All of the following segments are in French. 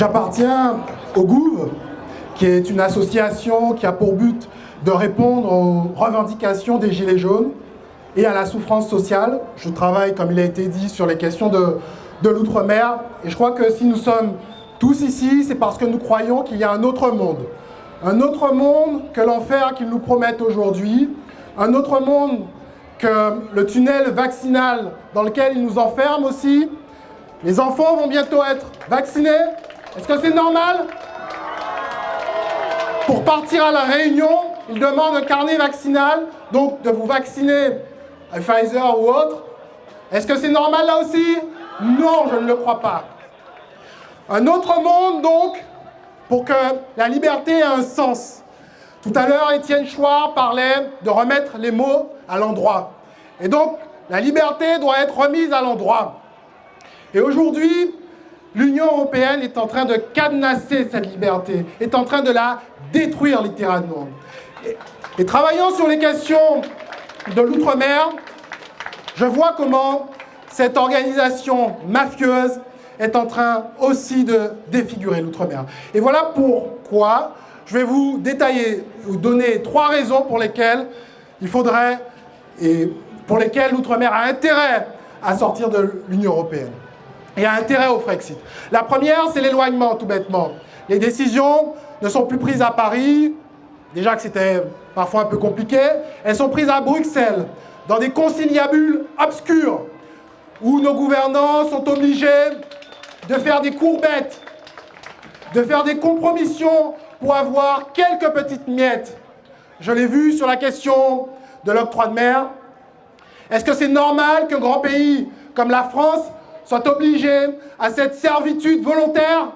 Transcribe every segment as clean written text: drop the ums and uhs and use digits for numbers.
J'appartiens au GOUV, qui est une association qui a pour but de répondre aux revendications des Gilets jaunes et à la souffrance sociale. Je travaille, comme il a été dit, sur les questions de l'outre-mer. Et je crois que si nous sommes tous ici, c'est parce que nous croyons qu'il y a un autre monde. Un autre monde que l'enfer qu'ils nous promettent aujourd'hui. Un autre monde que le tunnel vaccinal dans lequel ils nous enferment aussi. Les enfants vont bientôt être vaccinés. Est-ce que c'est normal? Pour partir à la Réunion, ils demandent un carnet vaccinal, donc de vous vacciner à Pfizer ou autre. Est-ce que c'est normal là aussi? Non, je ne le crois pas. Un autre monde donc, pour que la liberté ait un sens. Tout à l'heure, Étienne Chouard parlait de remettre les mots à l'endroit. Et donc, la liberté doit être remise à l'endroit. Et aujourd'hui, l'Union européenne est en train de cadenasser cette liberté, est en train de la détruire littéralement. Et travaillant sur les questions de l'outre-mer, je vois comment cette organisation mafieuse est en train aussi de défigurer l'outre-mer. Et voilà pourquoi je vais vous détailler, vous donner 3 raisons pour lesquelles il faudrait, et pour lesquelles l'outre-mer a intérêt à sortir de l'Union européenne. Et a intérêt au Frexit. La première, c'est l'éloignement, tout bêtement. Les décisions ne sont plus prises à Paris, déjà que c'était parfois un peu compliqué, elles sont prises à Bruxelles, dans des conciliabules obscurs, où nos gouvernants sont obligés de faire des courbettes, de faire des compromissions pour avoir quelques petites miettes. Je l'ai vu sur la question de l'octroi de mer. Est-ce que c'est normal qu'un grand pays comme la France soit obligé à cette servitude volontaire?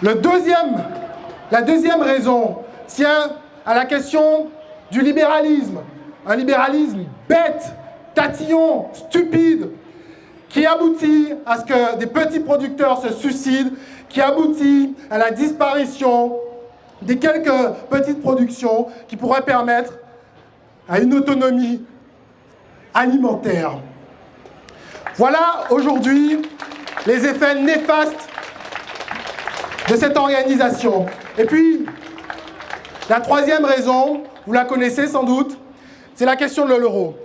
La deuxième raison tient à la question du libéralisme. Un libéralisme bête, tatillon, stupide, qui aboutit à ce que des petits producteurs se suicident, qui aboutit à la disparition des quelques petites productions qui pourraient permettre à une autonomie alimentaire. Voilà aujourd'hui les effets néfastes de cette organisation. Et puis, la troisième raison, vous la connaissez sans doute, c'est la question de l'euro.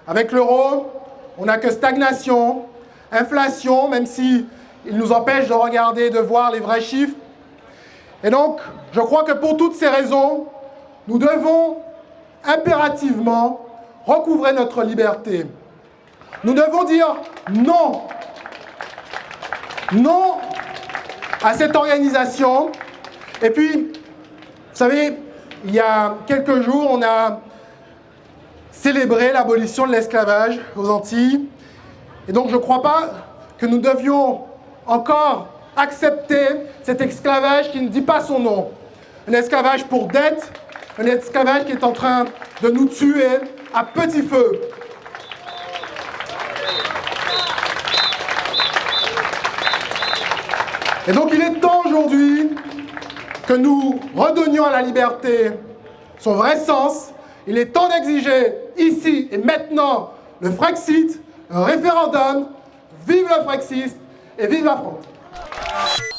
Avec l'euro, on n'a que stagnation, inflation, même si il nous empêche de regarder, de voir les vrais chiffres. Et donc, je crois que pour toutes ces raisons, nous devons impérativement recouvrer notre liberté. Nous devons dire non. Non à cette organisation. Et puis, vous savez, il y a quelques jours, on a célébré l'abolition de l'esclavage aux Antilles. Et donc, je ne crois pas que nous devions encore accepter cet esclavage qui ne dit pas son nom. Un esclavage pour dette, un esclavage qui est en train de nous tuer à petit feu. Et donc il est temps aujourd'hui que nous redonnions à la liberté son vrai sens. Il est temps d'exiger ici et maintenant le Frexit, un référendum. Vive le Frexit et vive la France!